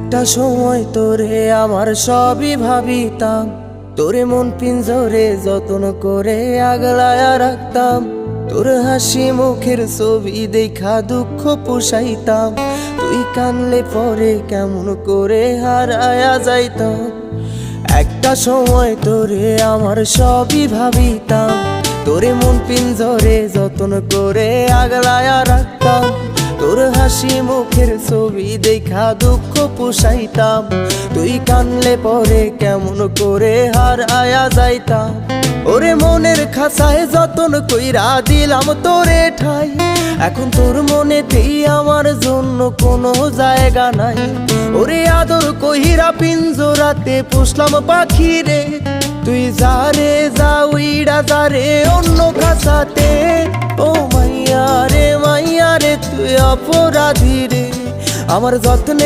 একটা সময় তোরে আমার সবই ভাবিতাম, তোরে মন পিঞ্জরে যত্ন করে আগলায়া রাখতাম। তোর হাসি মুখের ছবি দেখা দুঃখ পোষাইতাম, তুই কানলে পরে কেমন করে হারায়া যাইতাম। একটা সময় তোরে আমার সবই ভাবিতাম, তোরে মন পিঞ্জরে যত্ন করে আগলায়া রাখতাম। তোর হাসি মুখের ছবি দেখা দুঃখ পোষাইতাম, তুই কানলে পরে কেমন করে হারায়া যাইতাম। ওরে মনের খাঁচায় যতন কইরা দিলাম তোরে ঠাই, এখন তোর মনেতেই আমার জন্য কোনো জায়গা নাই। ওরে আদর কইরা পিঞ্জরাতে পুষলাম পাখি রে, তুই যারে যা উইড়া যারে অন্য খাঁচাতে। ও মাইয়া রে তুই অপরাধী রে, আমার যত্নে